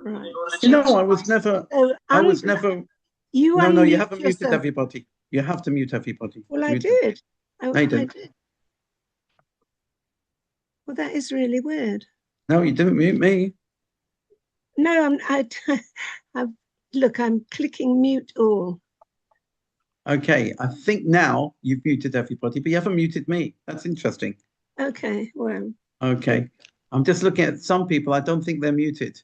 Right. I was never, So I was never, you no, you unmute haven't muted yourself. everybody. You have to mute everybody. Well, I Mute them. did. No, you I didn't. did. Well, that is really weird. No, you didn't mute me. No, look, I'm clicking mute all. Okay, I think now you've muted everybody, but you haven't muted me. That's interesting. Okay, well. Okay. I'm just looking at some people. I don't think they're muted.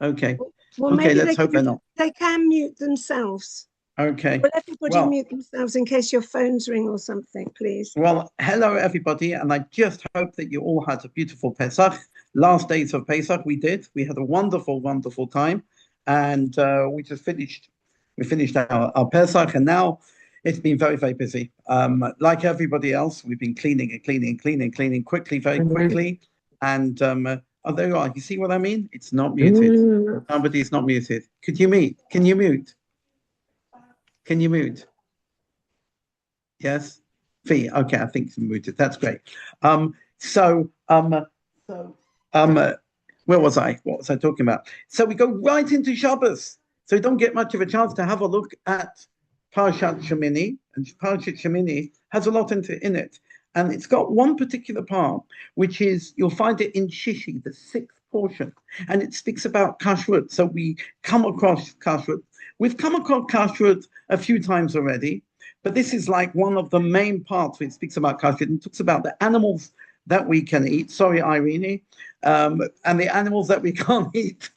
Okay. Well, Okay, maybe let's hope they're not. they can mute themselves. Okay. Will everybody Well, mute themselves in case your phones ring or something, please? well, hello everybody, and I just hope that you all had a beautiful Pesach. Last days of Pesach, we did. We had a wonderful, wonderful time, and we just finished. We finished our Pesach, and now it's been very, very busy. Like everybody else, we've been cleaning and cleaning and cleaning and cleaning quickly, very quickly. And oh, there you are. You see what I mean? It's not muted. Somebody's not muted. Could you mute? Can you mute? Can you mute? Yes. Fee. Okay, I think it's muted. That's great. So where was I? What was I talking about? So we go right into Shabbos. So we don't get much of a chance to have a look at Parshat Shemini, and Parshat Shemini has a lot in it. And it's got one particular part, which is, you'll find it in Shishi, the sixth portion, and it speaks about kashrut. So we come across kashrut. We've come across kashrut a few times already, but this is like one of the main parts where it speaks about kashrut and talks about the animals that we can eat. Sorry, Irene. And the animals that we can't eat.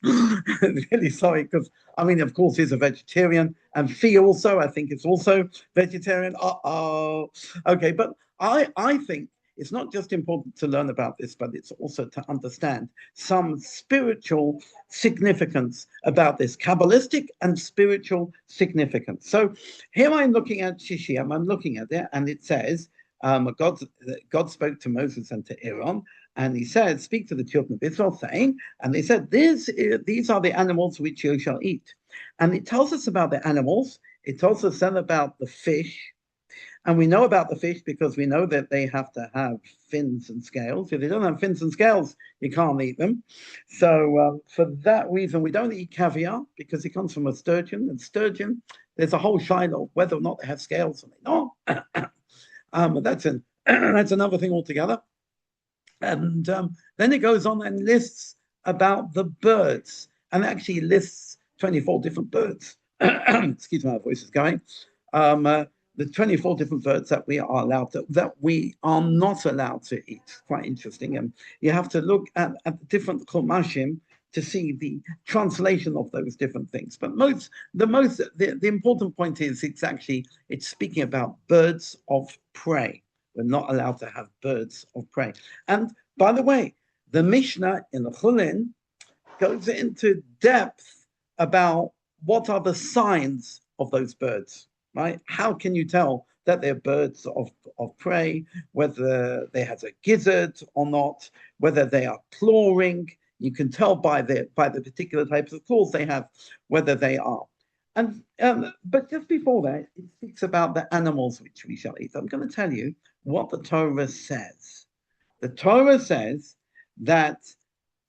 Really sorry, because I mean, of course, he's a vegetarian, and Fee also, I think, is also vegetarian. Okay, but I think it's not just important to learn about this, but it's also to understand some spiritual significance about this, Kabbalistic and spiritual significance. So here I'm looking at Shishim, I'm looking at it, and it says, God spoke to Moses and to Aaron, and he said, speak to the children of Israel, saying, and they said, these are the animals which you shall eat. And it tells us about the animals. It tells us then about the fish. And we know about the fish because we know that they have to have fins and scales. If they don't have fins and scales, you can't eat them. So for that reason, we don't eat caviar because it comes from a sturgeon. And sturgeon, there's a whole shiloh whether or not they have scales or they don't. That's another thing altogether. And then it goes on and lists about the birds, and actually lists 24 different birds. Excuse me, my voice is going. The 24 different birds that we are that we are not allowed to eat. Quite interesting. And you have to look at the different chumashim to see the translation of those different things. But the important point is it's speaking about birds of prey. We're not allowed to have birds of prey. And by the way, the Mishnah in the Chulin goes into depth about what are the signs of those birds, right? How can you tell that they're birds of prey, whether they have a gizzard or not, whether they are clawing? You can tell by the particular types of claws they have, whether they are. And but just before that, it speaks about the animals which we shall eat. I'm going to tell you what the Torah says. The Torah says that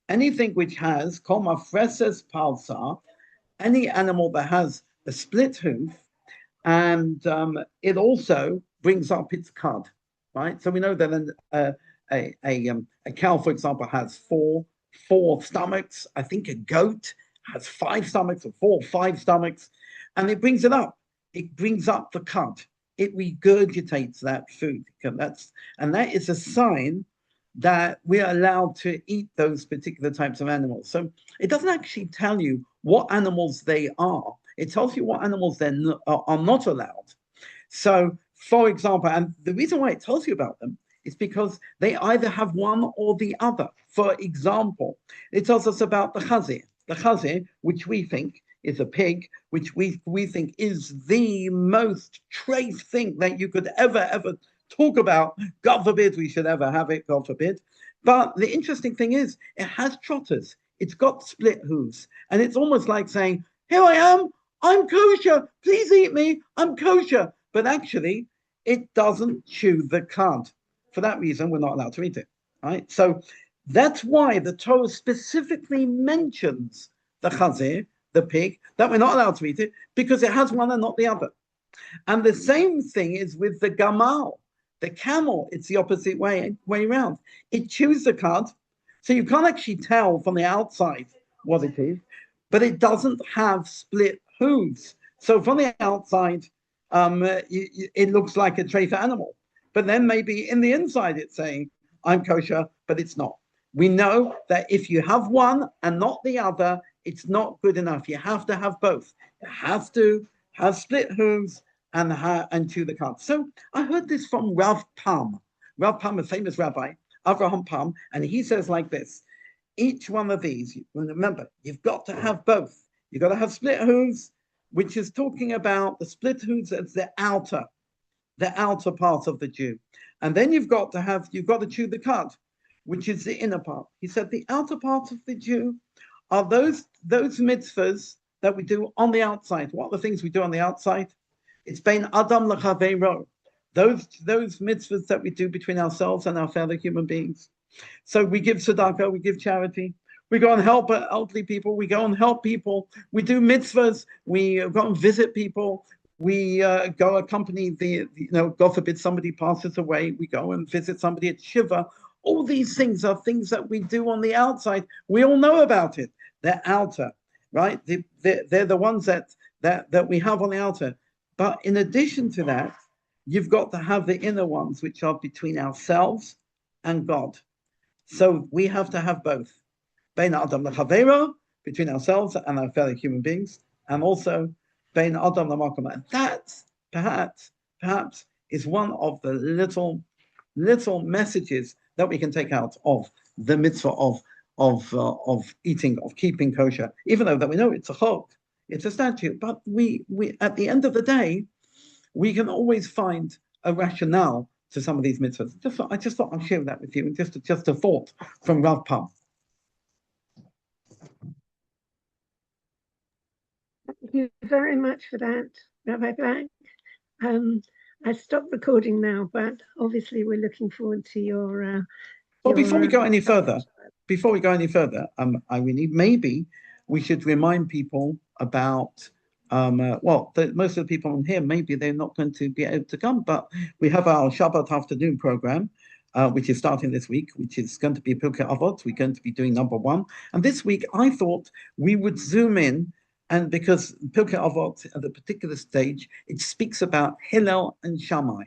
anything which has kol mafreses palsa, any animal that has a split hoof, and it also brings up its cud, right? So we know that a cow, for example, has four stomachs. I think a goat has 5 stomachs, or 4 or 5 stomachs, and it brings it up. It brings up the cud. It regurgitates that food. And that is a sign that we're allowed to eat those particular types of animals. So it doesn't actually tell you what animals they are. It tells you what animals are not allowed. So, for example, and the reason why it tells you about them is because they either have one or the other. For example, it tells us about the chazir, which we think is a pig, which we think is the most trace thing that you could ever talk about. God forbid we should ever have it, God forbid. But the interesting thing is, it has trotters. It's got split hooves. And it's almost like saying, here I am, I'm kosher, please eat me, I'm kosher. But actually, it doesn't chew the cud. For that reason, we're not allowed to eat it. Right? So That's why the Torah specifically mentions the chazir, the pig, that we're not allowed to eat it because it has one and not the other. And the same thing is with the gamal, the camel. It's the opposite way around. It chews the cud, so you can't actually tell from the outside what it is, but it doesn't have split hooves. So from the outside, it looks like a treifa animal. But then maybe in the inside, it's saying, I'm kosher, but it's not. We know that if you have one and not the other, it's not good enough. You have to have both. It has to have split hooves and chew the cud. So I heard this from Rav Pam. Rav Pam, a famous rabbi, Avraham Pam, and he says like this: each one of these, remember, you've got to have both. You've got to have split hooves, which is talking about the split hooves as the outer part of the Jew. And then you've got to chew the cud, which is the inner part. He said the outer part of the Jew are those mitzvahs that we do on the outside. What are the things we do on the outside? It's bein adam lechaveiro. Those mitzvahs that we do between ourselves and our fellow human beings. So we give tzedakah, we give charity, we go and help elderly people, we go and help people, we do mitzvahs, we go and visit people, we go accompany God forbid somebody passes away, we go and visit somebody at Shiva. All these things are things that we do on the outside. We all know about it. They're outer, right? They're the ones that we have on the outer. But in addition to that, you've got to have the inner ones, which are between ourselves and God. So we have to have both. Bein Adam lechaveiro, between ourselves and our fellow human beings, and also Bein Adam lemakom. And that perhaps is one of the little messages that we can take out of the mitzvah of eating, of keeping kosher, even though that we know it's a chok, it's a statute. But we at the end of the day, we can always find a rationale to some of these mitzvahs. I just thought I'd share that with you, and just a thought from Rav Pam. Thank you very much for that, Rabbi Black. I stopped recording now, but obviously we're looking forward to your. Well, before we go any further, Irene, maybe we should remind people about. Most of the people on here, maybe they're not going to be able to come, but we have our Shabbat afternoon program, which is starting this week, which is going to be Pirkei Avot. We're going to be doing number 1. And this week, I thought we would zoom in, and because Pirkei Avot, at a particular stage, it speaks about Hillel and Shammai.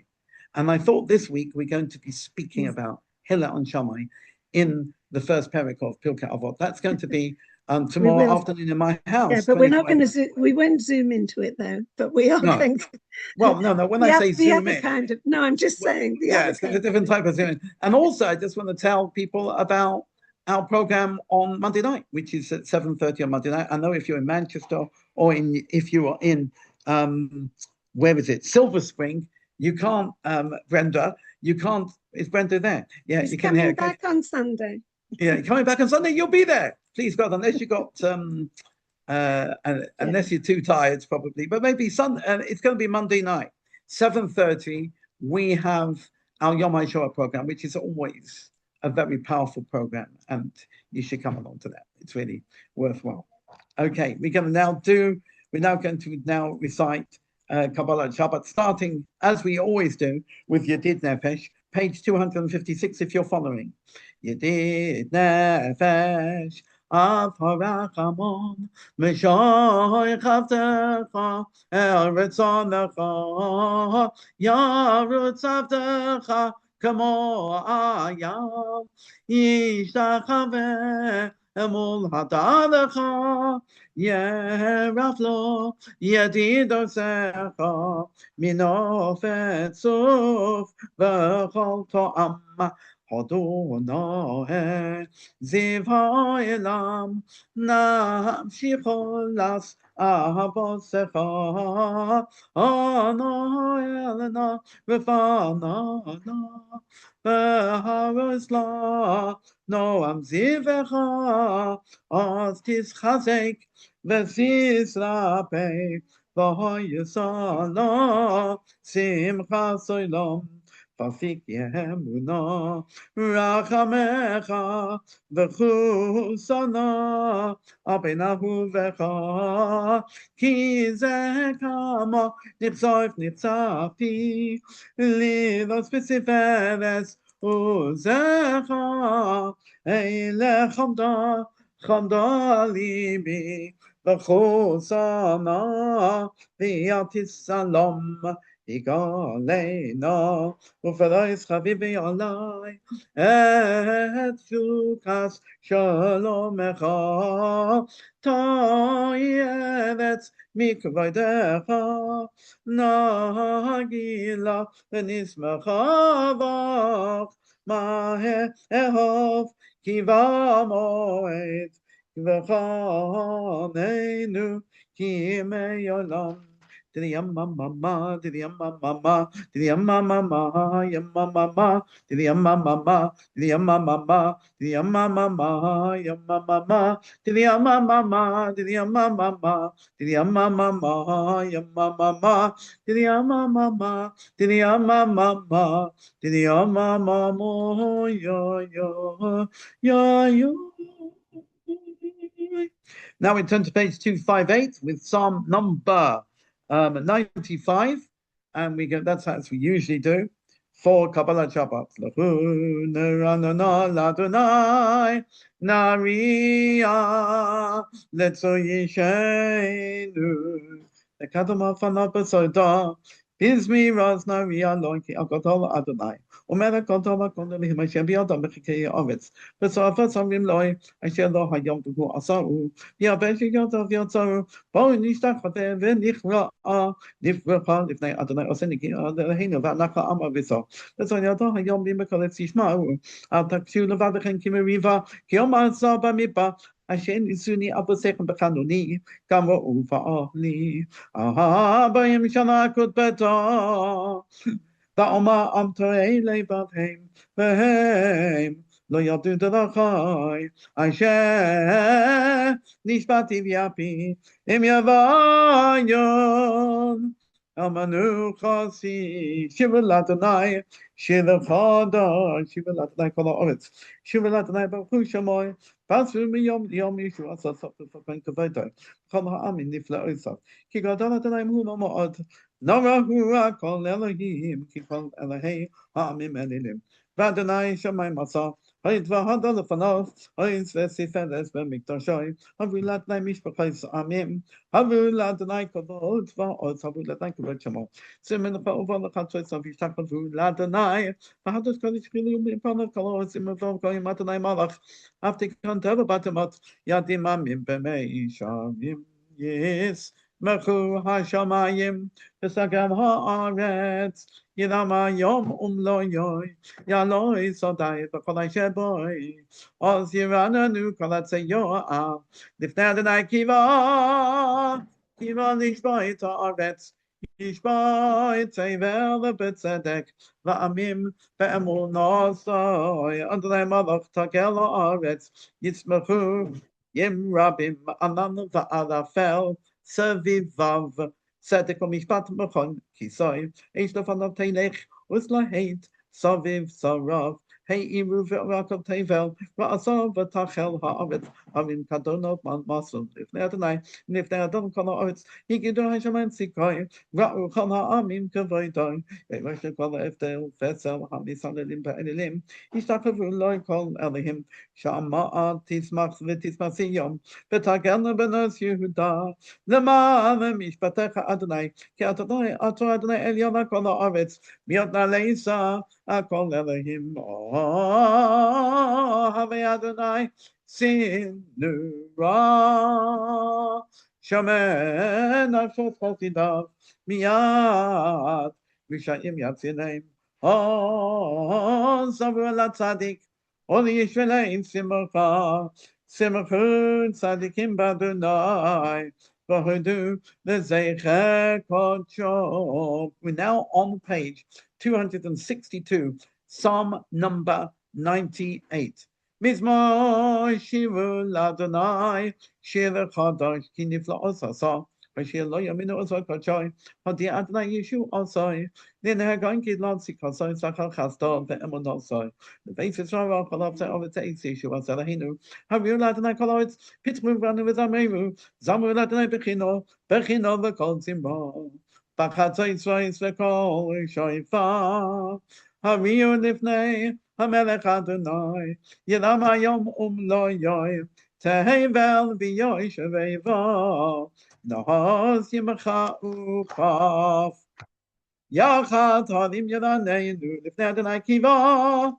And I thought this week we're going to be speaking about Hillel and Shammai in the first parak of Pirkei Avot. That's going to be tomorrow afternoon in my house. Yeah, but we're not going to. We won't zoom into it though. But we are going to. Well, no. When I say zoom in, kind of. No, I'm just saying. It's a different type of zoom in. And also, I just want to tell people about our program on Monday night, which is at 7:30 on Monday night. I know if you're in Manchester or if you are in where is it, Silver Spring, you can't, Brenda. You can't. Is Brenda there? Yeah, He's you can coming hear. Back on Sunday. Yeah, coming back on Sunday, you'll be there. Please God, unless you got unless you're too tired, probably. But maybe it's going to be Monday night, 7:30. We have our Yom HaShoah program, which is always a very powerful program, and you should come along to that. It's really worthwhile. Okay, we're now going to recite Kabbalah Shabbat, starting as we always do with Yedid Nefesh, page 256, if you're following. Yedid Nefesh, Av harachamon, Meshoich avdecha, Eretz onecha, Yarutz avdecha, Kamo ayam, Yishtachave, Emul hadadecha, Yeraflo, Yedidosecha, Minofet suf, V'chol to'am, Adonai, Ziv ha'elam, Na'amshicho las Ahosecha, Ano elena, V'fanana, V'haros la, Noam zivecha, Az tischazek, V'sisrapek, V'hoyesala, Simcha soilom, Fasik Yemuna, Rachamecha, Vechusana, Abenahu Vecha, Kizekama, Nipsoif Nipsapi, Lidos Pisiferes, Uzecha, Eile Chamda, Chamda Libi, Vechusana, Viatis Salom, Igalena, Ufarais Chavivi Alai, Et Fukas Shalomecha, Toyevet Mikvaidecha, Nagila Venismecha Vach, Mahe Ehov, Kiva Moed, Vechanenu, Kime Yolam. To the yamma mama, to the yamma mama, to the yamma mama, yamma mama, to the yamma mama, to the yamma mama, to the yamma mama, yamma mama, to the yamma mama, to the yamma mama, to the yamma mama, yamma mama, to the yamma mama, to the yamma mama, to the yamma mama, yo. Now we turn to page 258 with Psalm number 95, and we go. That's as we usually do for Kabbalah Shabbat. Naria letzo yishenu the kadama fanapasoda bizmi raz naria loiki akotol Adonai. Umera kontova kondoli himashem biyadam bechikei avets. Besafa samim loi asher lo hayom tuhu asaru. Yaveshi yadav yatzaru. Bo nishtachate v'nichra'a nifrecha lifnei Adonai oseniki adeleheinu v'anaka ama v'so. Beso yadav hayom b'mekoletz yishma'u. Al takshu levadechem kimeriva ki omar sa b'mipa. Ashen isuni abosechem b'chanuni kamo ufa'ali. Aha b'yim shanakut beta. Va'oma amtoei levahem v'hem lo yadu d'lachai asher nishbati v'yapi im yavayon amanu chasi shiva l'Adonai shiva chada shiva l'Adonai kol ha'oretz shiva l'Adonai baruch hu shamoy pasu miyom yom yishu asad saptu fapen kavaytoi chol ha'amin nifla oisav ki gadol Adonai hu no mo'od Norahu kol Elohim ki kol Elohei ha'amim elilim. V'Adonai shamayim asa ha'id v'hada lefanov ha'id v'siferes v'mikdashoi havu l'Adonai mishpachos amim havu l'Adonai kavod v'od havu l'Adonai kavod shamo simen v'ova l'chatzois v'yishtach havu l'Adonai v'hados kodesh chilu b'panav kol simen v'ov koyim Adonai malach aftikon teva batamot yadim amim b'mei shavim yes Mechu hashamayim, v'sagam haaretz, yidama yom loyoy, yaloi sodai v'kol ha'sheboy, oz yirananu kol ha'tzeyoah, lifnei Adonai kiva lishboi ta'aretz, yishboi tzevel v'betzedek, v'amim v'emunosoi, Adonai malach takel ha'aretz, yitzmechu yim rabim anan v'alafel, Servivav, Sedekom Mishpat Machon, Kisoy, Eishtofanav Telech, Uslaheit, Saviv, Sarav, Hey Iruv Rakov Tevel, Ra'asav, Tachel Ha'avet, Avim Kadonov Masul, if they are tonight, and if they are done Kala Oets, he can do Hashaman Sikoi, Ra'u Kala Amim Kavoidoi, Elisha Kala Eftel, Fesel, Hamisan Elim, Ishtakavu Loi Kol Elihim, Shama Tismach Vitismasiyom, Betagel Benos Yehuda, Lema Mishpatecha Adonai, Ki Adonai, Ato Adonai Eliana Kala Oets, Miotna Leisa, Akol Elohim, Have Adonai, Sinura, Shaman, Nafshot Chasidav, Miyad, Mishayim Yatzinem, Savu La Tzadik, Oli Yishvelein Simcha, Simchun Tzadikim Badunai, Vahudu, the Zeicher Kocho. We're now on page 262, Psalm number 98. Mizmor Shivu Ladonai, Shir Chadash, Kinifla Osasa, Bashir lo yaminu asoi kachoi. Hadi Adonai Yeshu asoi. Nina hagoin kid lansi kasoi sakal chasto ve'emun asoi. The base is Rava kolov se ovet seis Yeshu asalahinu. Haviu Adonai kolov pitmu vanu v'zameru. Zamu Adonai bechino v'kol zimra. Bachatzo Yisrael v'kol shoifa. Haviu lifnei hamelech Adonai. Yedam hayom lo yoy. Tehevel v'yoy shaveva. Nahas Yemacha Uchaf. Yachat Halim Yadaneinu Lifnei Adonai Kiva.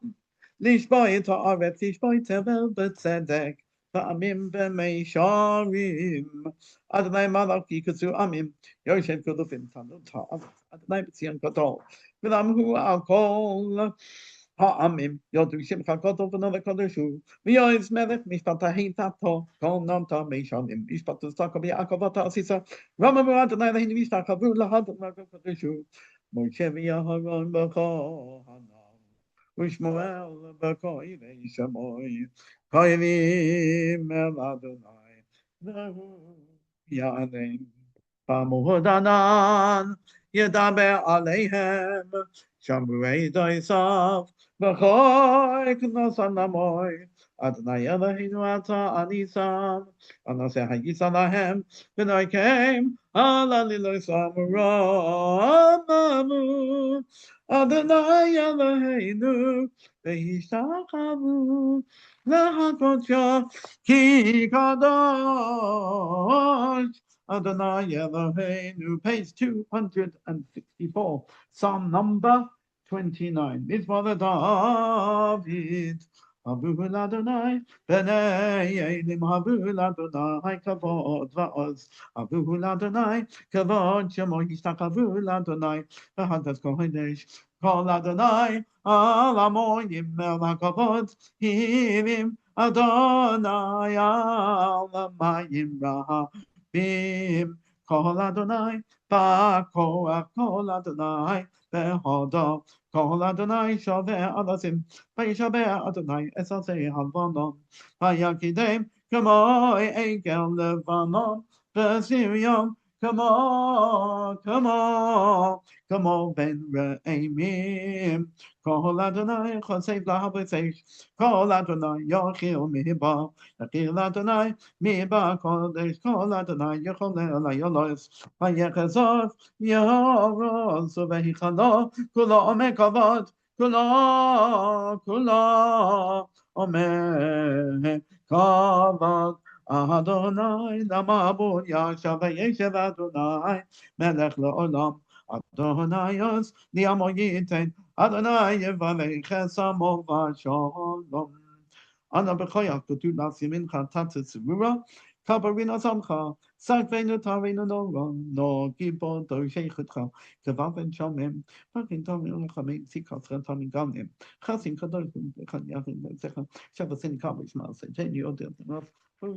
Lishboi Ta'aretz Lishboi Tevel B'tzedek. Ta'amim B'meisharim. Adonai Malach Yikutzu Amim. Yoshev Kudufim Tanut Ta'aretz. Adonai B'tzion Gadol. V'lamhu Al Kol. Ha'amim, yodu shimcha kodol v'nada kodoshu, v'yoyz melech mishpat ha'hin tato, kol non ta meishanim, mishpat ustaka b'yakavata asisa, ramamu Adonai lehin mishtakavu lahadon nada kodoshu, Moshe v'yaharon b'cho hanam, u'shmuel b'cho yirei shamoy, koyvim el Adonai, v'hu ya'anem, Pamuhodanan, yedaber aleihem, Shamrei doisav, B'choy k'nosan lamoy, Adonai Eloheinu ata anisam, Anaseh hayisan lahem, V'noi kem, Alaliloi samuromamu, Adonai Eloheinu, V'yishtachavu, L'hakodsha, Ki kadosh, Adonai Eloheinu, page 264, Psalm number 29. Mitzvah David. Havu Adonai, B'nei Elim, Havu Adonai, Kavod Va'oz. Havu Adonai, Kavod Shemo Yishtakavu Adonai, V'hadas Kodesh. Kol Adonai, Al Amoyim El HaKavod, Hirim Adonai, Al Amayim Rahabim. Kol Adonai, Ba'koach, Kol Adonai, Behodo, Kol Adonai Shaveh Alasim, Vayishaveh Adonai Esasei Havanon, Vayakidem, Kamoi Egel Levanon, Besirion, come on, Ben Re'emim, Kol Adonai Chosei Lahabesesh, Kol Adonai Yochil Miba, Yochil Adonai Miba Kodesh, Kol Adonai Yochol Elayolois, Vayechazov, Yoros, Vehichalo, Kula Ome Kavod, Kula Ome Kavod, Adonai Namabun Yashav Yeshev Adonai Melech Leolam Adonai Niamoyiten Adonai Yevalech Samo Vashalom Ana Bechoyak to do Nasimin Chatat Surura Kabarina Samcha Sakvenu Tarinu No Gibo Do Sheikhutcha Kevaven Shamim Fakin Tamin Chamin Sikatra Tamin Gamim Chasin Kadosh Kanyachim Zecha Shavasin Kabish Masa Jeni Odin at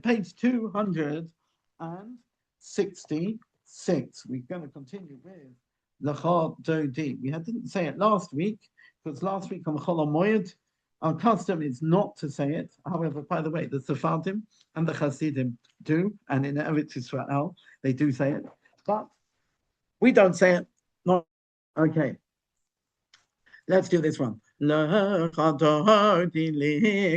page 266. We're going to continue with Lachot Dodi. We didn't say it last week, because last week on Chol HaMoed, our custom is not to say it. However, by the way, the Sephardim and the Hasidim do, and in Eretz Yisrael, they do say it. But we don't say it. Not okay. Let's do this one. L'chadoti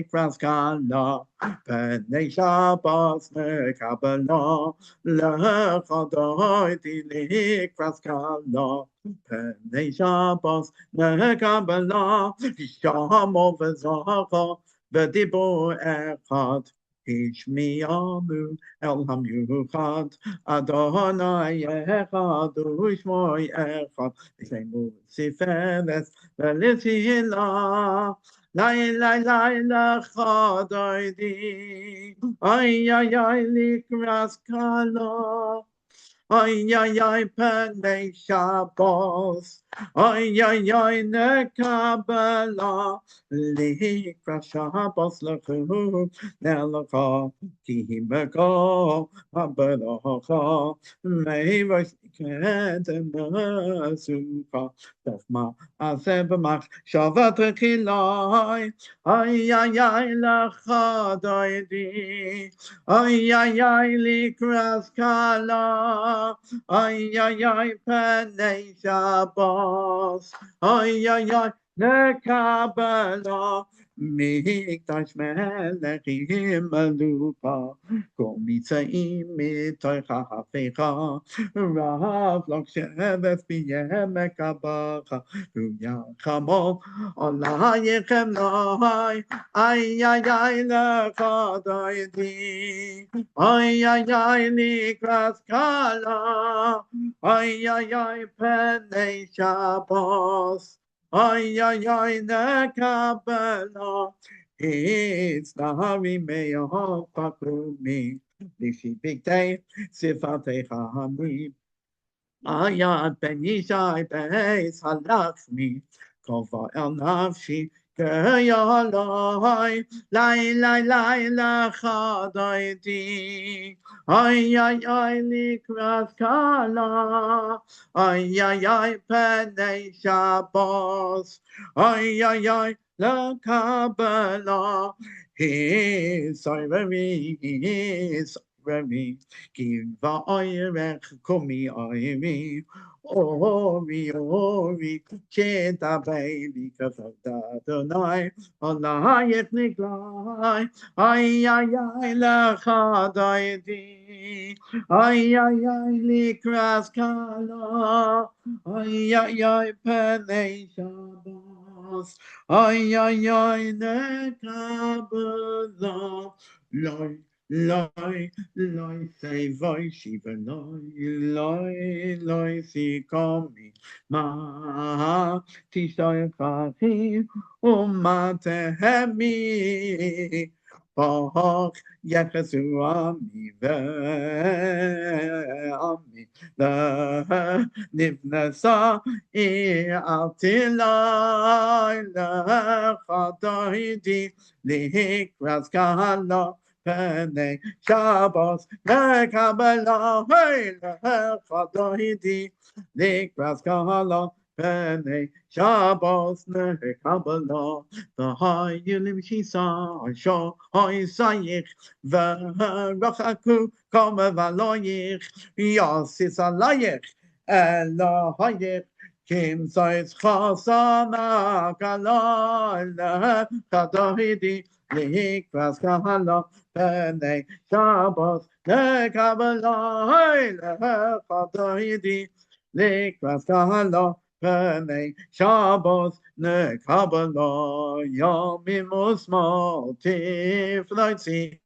likraskala, b'nei Shabbos mekabala. L'chadoti likraskala, b'nei Shabbos mekabala. Shamo v'zacha, v'dibur echad. Ishmiyamu El Hamuchad Adonai Echad Ushmoi Echad Shemu Siferes Velitila Lai Lechad Oidi Ay Likras Kala Ay, ay, ay, Penei Shabbos. Ay, ay, ay, Nekabela. Likra Shabbos Lechu. Nelecha. Kimeko. Abelacha. Meivos Kedem Suka. Tofma. Azebamach. Shavat Rechilai. Ay, ay, ay, Lecha Doidi. Ay, ay, ay, Likras Kala. Ay, ay, ay, Penei Shabbos. Ay, ay, ay, Nekabela. Mikdash Melechim Alupa. Kol Mitzaim Mitoicha Hafecha. Rav Lok Sheves B'Yem Mekabacha. Uyachamo Olayechem Noi. Ay, ay, ay, Lecha Doidi. Ay, ay, ay, Likras Kala. Ay, ay, ay, Penei Shabbos. Ay, ay, ay, Nekabela. It's Nahari Me'ah Pakumi. Lishi Big Day, Sifatei Hamim. Ayat Ben Yishai Beis Halachmi. Kova El Nafshi. Kayalai, lai lai lai lachadaiti, ay ay ay likras kala, ay ay ay Penei Shabbos, ay ay ay lakabela, his very, Kiva oyrech kumi oyri, ori ori, cheta baby kavada donai, olayet niglai, ay ay ay lachadaiti, ay ay ay likras kala, ay ay ay Penei Shabbos, ay ay ay nekabela, Loi, say voi, shiva, loi, si komi, ma, tishoy, chachim, tehemi, poch, yechesu, ami, ve'ami, nivnesa, altilai, lechadoidi, lihikras kahala, Penei Shabbos Nekabela Hey Lechadoidi Likras Kahala Penei Shabbos Nekabela V'hai Yulim Shisa Asho Hoi Sayich V'rachaku Kome Valoyich Yosis Alayich Elohayich Kim Sois Chosama Kala Lechadoidi Likras Kahala Penei Shabbos Nekabela Lechadoidi Likras Kahala Penei Shabbos Nekabela Yomim Usmol Tifloitzi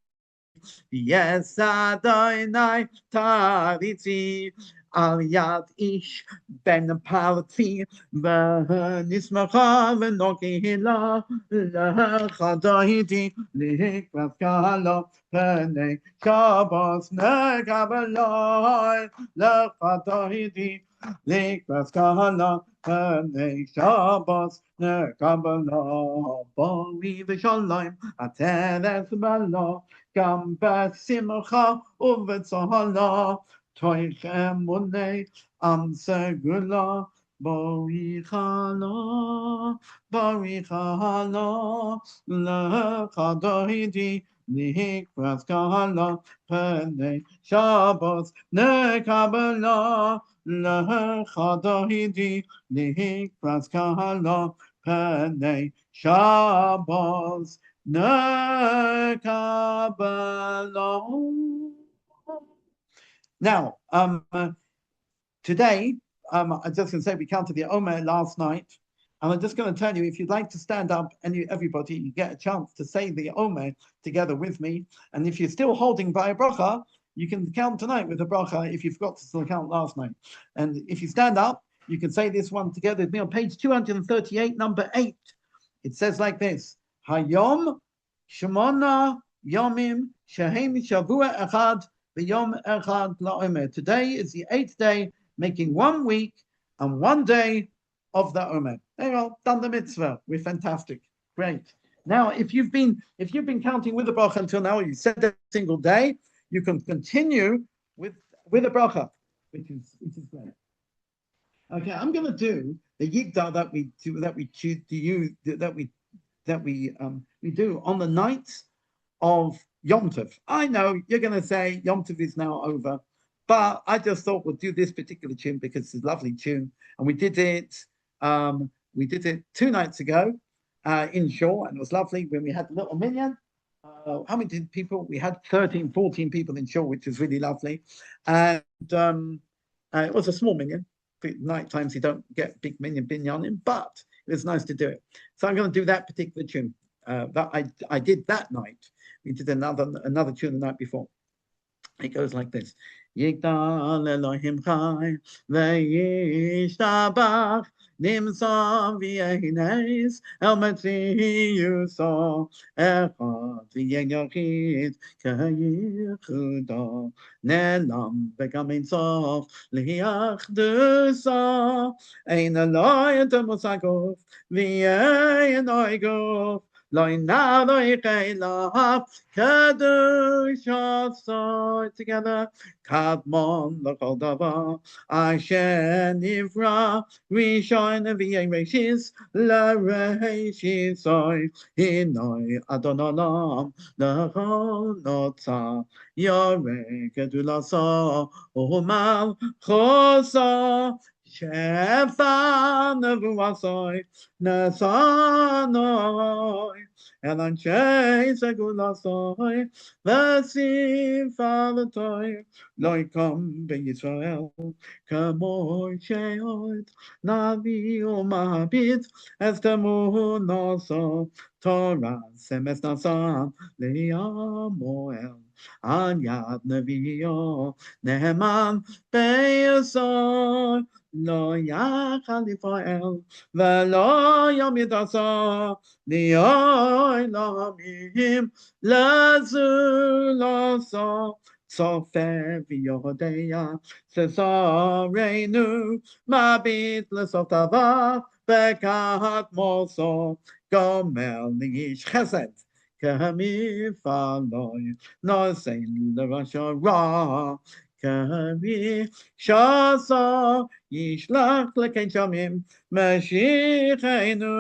Yes Adonai Taritzi Al Yad Ish Ben Palati V'nismacha V'nokihila L'chadahidi L'hikras Kala Penei Shabbos Nekabeloi L'chadahidi L'hikras Kala Penei Shabbos Nekabeloi Bori V'shalom Ateres Balo Gam B'simcha U'v'tzohala Toichem Munei Am Segula Borichala Lechadoidi Nikras Kahala Penei Shabbos Nekabela Lechadoidi Nikras Kahala Penei Shabbos Nekabela. Now, today, I'm just going to say we counted the Omer last night, and I'm just going to tell you, if you'd like to stand up, and everybody, you get a chance to say the Omer together with me, and if you're still holding by a bracha, you can count tonight with a bracha if you forgot to still count last night. And if you stand up, you can say this one together with me on page 238, number 8. It says like this, Hayom Shemona Yomim Shehem Shavua Echad V'yom echad la'omer. Today is the 8th day, making 1 week and 1 day of the Omer. There you go, done the mitzvah. We're fantastic. Great. Now, if you've been counting with the bracha until now, you said every single day, you can continue with the bracha, which is great. Okay, I'm going to do the yigdal we do on the night of Yom Tov. I know you're going to say Yom Tov is now over, but I just thought we'll do this particular tune because it's a lovely tune, and we did it 2 nights ago in Shore, and it was lovely when we had the little minyan. How many people? We had 13, 14 people in Shore, which was really lovely, and it was a small minyan. Night times you don't get big minyan binyanim, but it was nice to do it. So I'm going to do that particular tune that I did that night. We did another tune the night before. It goes like this. Yigdal Elohim Chai ve'yishtabach nimsa v'yeines el metziuso echad v'yen yochid k'yichudo nelam v'gam ein sof liachduso ein Eloi etemos haguf v'yen oiguf Loi nadoi chelav kadosh asoi together kadmon l'chol davar asher nivra rishon v'yei reishis l'reishis hinoi adon olam l'chol notza yoreh gedulaso umal chosa Shefa nevuasoi nesanoi and anshe segulasoi v'sifalotoi loikom beYisrael k'moi sheot navi umabit estemu noso Torah semes nasan le'amoel an yad nevio neheman be'yasoi Lo yachal Yisrael v'lo yom yidasa li'oy lamim lezuloso sofer v'yodeya sesareinu mabit lesof tava bekat moso gomer li'ish chesed k'mifaloy nosein l'rasha ra Kari Shasa Yishlach Lekein Shamim Mashiachenu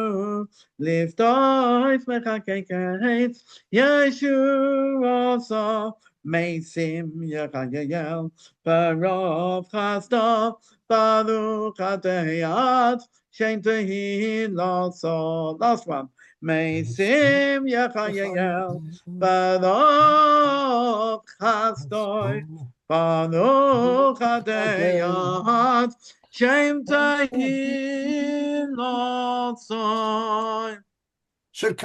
Liftois Mechakeketz Yeshua Mesim Yachayel Barov Chasta Baruch Ateyat Shem Tehi Laso. Last one. Mesim Yachayel Barov Chasta Baruch Adeyat Shem Tehillah Should